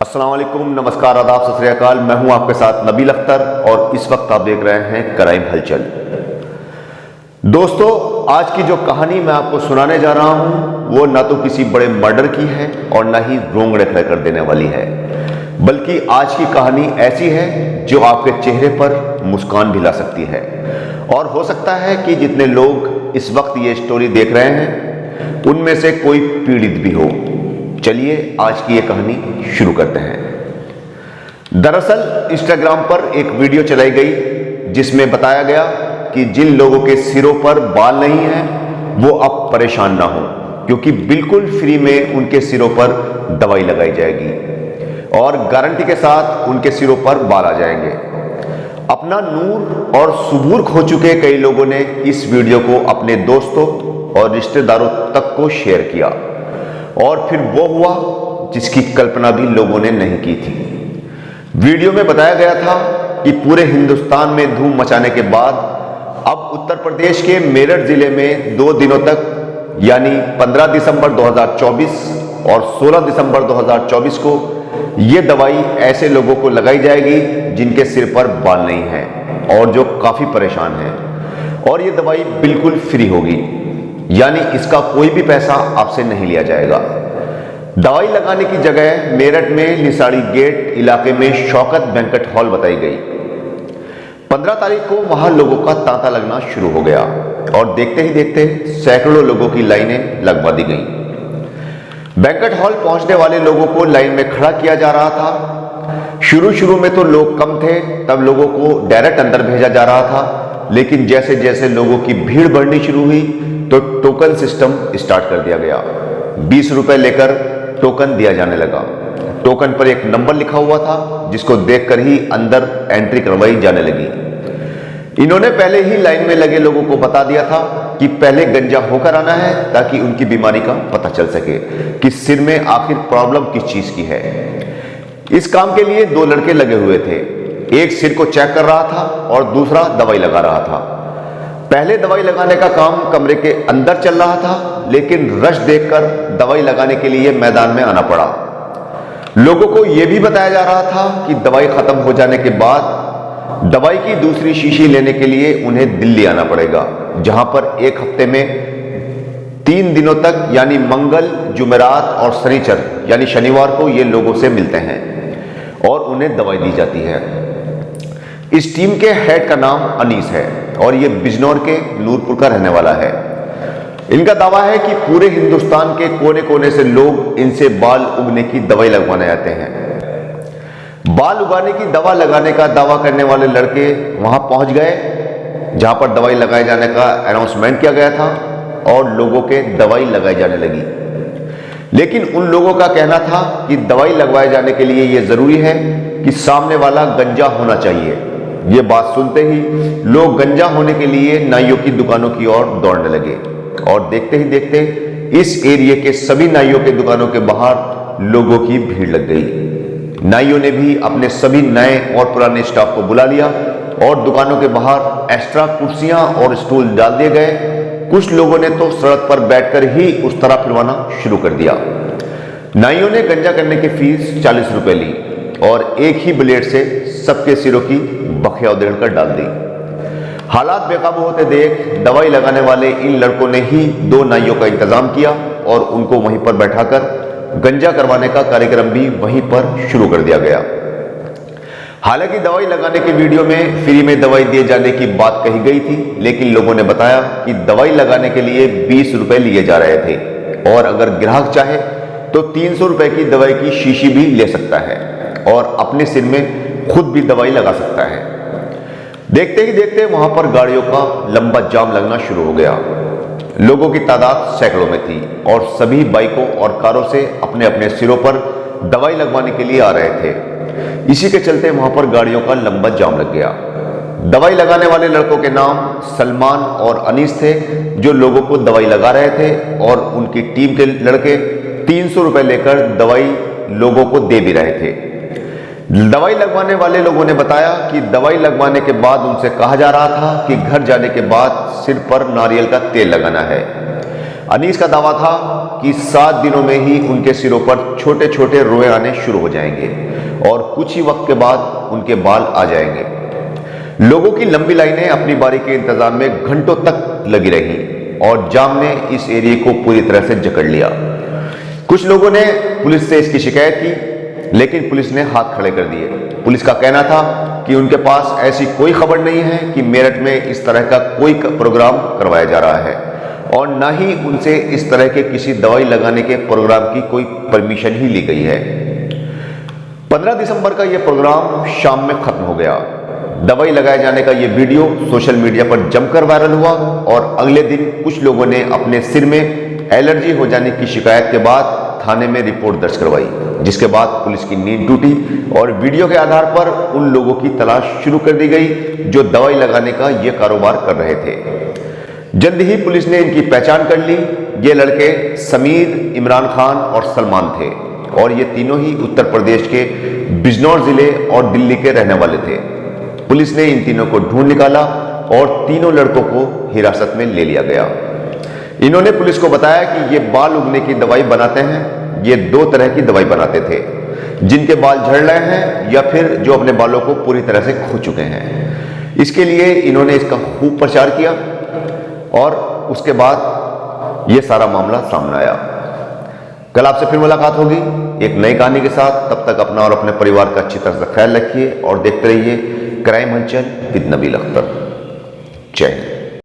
अस्सलाम वालेकुम, नमस्कार, आदाब, सत श्री अकाल। मैं हूं आपके साथ नबील अख्तर और इस वक्त आप देख रहे हैं क्राइम हलचल। दोस्तों, आज की जो कहानी मैं आपको सुनाने जा रहा हूं वो ना तो किसी बड़े मर्डर की है और ना ही रोंगड़े खड़े कर देने वाली है, बल्कि आज की कहानी ऐसी है जो आपके चेहरे पर मुस्कान भी ला सकती है। और हो सकता है कि जितने लोग इस वक्त ये स्टोरी देख रहे हैं उनमें से कोई पीड़ित भी हो। चलिए आज की ये कहानी शुरू करते हैं। दरअसल इंस्टाग्राम पर एक वीडियो चलाई गई जिसमें बताया गया कि जिन लोगों के सिरों पर बाल नहीं हैं वो अब परेशान ना हो, क्योंकि बिल्कुल फ्री में उनके सिरों पर दवाई लगाई जाएगी और गारंटी के साथ उनके सिरों पर बाल आ जाएंगे। अपना नूर और सुबूर खो चुके कई लोगों ने इस वीडियो को अपने दोस्तों और रिश्तेदारों तक को शेयर किया और फिर वो हुआ जिसकी कल्पना भी लोगों ने नहीं की थी। वीडियो में बताया गया था कि पूरे हिंदुस्तान में धूम मचाने के बाद अब उत्तर प्रदेश के मेरठ जिले में 2 दिनों तक यानी 15 दिसंबर 2024 और 16 दिसंबर 2024 को ये दवाई ऐसे लोगों को लगाई जाएगी जिनके सिर पर बाल नहीं हैं और जो काफी परेशान हैं, और ये दवाई बिल्कुल फ्री होगी, यानी इसका कोई भी पैसा आपसे नहीं लिया जाएगा। दवाई लगाने की जगह मेरठ में लिसाड़ी गेट इलाके में शौकत बैंक्वेट हॉल बताई गई। 15 तारीख को वहां लोगों का तांता लगना शुरू हो गया और देखते ही देखते सैकड़ों लोगों की लाइनें लगवा दी गई। बैंक्वेट हॉल पहुंचने वाले लोगों को लाइन में खड़ा किया जा रहा था। शुरू में तो लोग कम थे, तब लोगों को डायरेक्ट अंदर भेजा जा रहा था, लेकिन जैसे जैसे लोगों की भीड़ बढ़नी शुरू हुई तो टोकन सिस्टम स्टार्ट कर दिया गया। 20 रुपए लेकर टोकन दिया जाने लगा। टोकन पर एक नंबर लिखा हुआ था जिसको देखकर ही अंदर एंट्री करवाई जाने लगी। इन्होंने पहले ही लाइन में लगे लोगों को बता दिया था कि पहले गंजा होकर आना है ताकि उनकी बीमारी का पता चल सके कि सिर में आखिर प्रॉब्लम किस चीज की है। इस काम के लिए 2 लड़के लगे हुए थे, एक सिर को चेक कर रहा था और दूसरा दवाई लगा रहा था। पहले दवाई लगाने का काम कमरे के अंदर चल रहा था, लेकिन रश देखकर दवाई लगाने के लिए मैदान में आना पड़ा। लोगों को यह भी बताया जा रहा था कि दवाई खत्म हो जाने के बाद दवाई की दूसरी शीशी लेने के लिए उन्हें दिल्ली आना पड़ेगा, जहां पर एक हफ्ते में 3 दिनों तक यानी मंगल, जुमेरात और शनिचर यानी शनिवार को ये लोगों से मिलते हैं और उन्हें दवाई दी जाती है। इस टीम के हेड का नाम अनीस है और ये बिजनौर के नूरपुर का रहने वाला है। इनका दावा है कि पूरे हिंदुस्तान के कोने कोने से लोग इनसे बाल उगने की दवाई लगवाने आते हैं। बाल उगाने की दवा लगाने का दावा करने वाले लड़के वहां पहुंच गए जहां पर दवाई लगाए जाने का अनाउंसमेंट किया गया था और लोगों के दवाई लगाई जाने लगी। लेकिन उन लोगों का कहना था कि दवाई लगवाए जाने के लिए यह जरूरी है कि सामने वाला गंजा होना चाहिए। ये बात सुनते ही लोग गंजा होने के लिए नाइयों की दुकानों की ओर दौड़ने लगे और देखते ही देखते इस एरिया के सभी नाइयों के दुकानों के बाहर लोगों की भीड़ लग गई। नाइयों ने भी अपने सभी नए और पुराने स्टाफ को बुला लिया और दुकानों के बाहर एक्स्ट्रा कुर्सियां और स्टूल डाल दिए गए। कुछ लोगों ने तो सड़क पर बैठकर ही उस तरह फिरवाना शुरू कर दिया। नाइयों ने गंजा करने की फीस 40 रुपए ली और एक ही ब्लेड से सबके सिरों की बखिया उधेड़ कर डाल दी। हालात बेकाबू होते देख दवाई लगाने वाले इन लड़कों ने ही 2 नाइयों का इंतजाम किया और उनको वहीं पर बैठाकर गंजा करवाने का कार्यक्रम भी वहीं पर शुरू कर दिया गया। हालांकि दवाई लगाने के वीडियो में फ्री में दवाई दिए जाने की बात कही गई थी, लेकिन लोगों ने बताया कि दवाई लगाने के लिए 20 रुपए लिए जा रहे थे और अगर ग्राहक चाहे तो 300 रुपए की दवाई की शीशी भी ले सकता है और अपने सिर में खुद भी दवाई लगा सकता है। देखते ही देखते वहां पर गाड़ियों का लंबा जाम लगना शुरू हो गया। लोगों की तादाद सैकड़ों में थी और सभी बाइकों और कारों से अपने अपने सिरों पर दवाई लगवाने के लिए आ रहे थे। इसी के चलते वहां पर गाड़ियों का लंबा जाम लग गया। दवाई लगाने वाले लड़कों के नाम सलमान और अनीस थे, जो लोगों को दवाई लगा रहे थे, और उनकी टीम के लड़के 300 रुपए लेकर दवाई लोगों को दे भी रहे थे। दवाई लगवाने वाले लोगों ने बताया कि दवाई लगवाने के बाद उनसे कहा जा रहा था कि घर जाने के बाद सिर पर नारियल का तेल लगाना है। अनीस का दावा था कि 7 दिनों में ही उनके सिरों पर छोटे छोटे रोए आने शुरू हो जाएंगे और कुछ ही वक्त के बाद उनके बाल आ जाएंगे। लोगों की लंबी लाइनें अपनी बारी के इंतजाम में घंटों तक लगी रहीं और जाम ने इस एरिया को पूरी तरह से जकड़ लिया। कुछ लोगों ने पुलिस से इसकी शिकायत की, लेकिन पुलिस ने हाथ खड़े कर दिए। पुलिस का कहना था कि उनके पास ऐसी कोई खबर नहीं है कि मेरठ में इस तरह का कोई प्रोग्राम करवाया जा रहा है और ना ही उनसे इस तरह के किसी दवाई लगाने के प्रोग्राम की कोई परमिशन ही ली गई है। 15 दिसंबर का यह प्रोग्राम शाम में खत्म हो गया। दवाई लगाए जाने का यह वीडियो सोशल मीडिया पर जमकर वायरल हुआ और अगले दिन कुछ लोगों ने अपने सिर में एलर्जी हो जाने की शिकायत के बाद थाने में रिपोर्ट दर्ज करवाई, जिसके बाद पुलिस की नींद टूटी और वीडियो के आधार पर उन लोगों की तलाश शुरू कर दी गई जो दवाई लगाने का यह कारोबार कर रहे थे। जल्द ही पुलिस ने इनकी पहचान कर ली। ये लड़के समीर, इमरान खान और सलमान थे और ये तीनों ही उत्तर प्रदेश के बिजनौर जिले और दिल्ली के रहने वाले थे। पुलिस ने इन तीनों को ढूंढ निकाला और तीनों लड़कों को हिरासत में ले लिया गया। इन्होंने पुलिस को बताया कि ये बाल उगने की दवाई बनाते हैं। ये 2 तरह की दवाई बनाते थे, जिनके बाल झड़ रहे हैं या फिर जो अपने बालों को पूरी तरह से खो चुके हैं। इसके लिए इन्होंने इसका खूब प्रचार किया और उसके बाद ये सारा मामला सामने आया। कल आपसे फिर मुलाकात होगी एक नई कहानी के साथ। तब तक अपना और अपने परिवार का अच्छी तरह से ख्याल रखिए और देखते रहिए क्राइम हलचल विद नबील अख्तर। जय हिंद।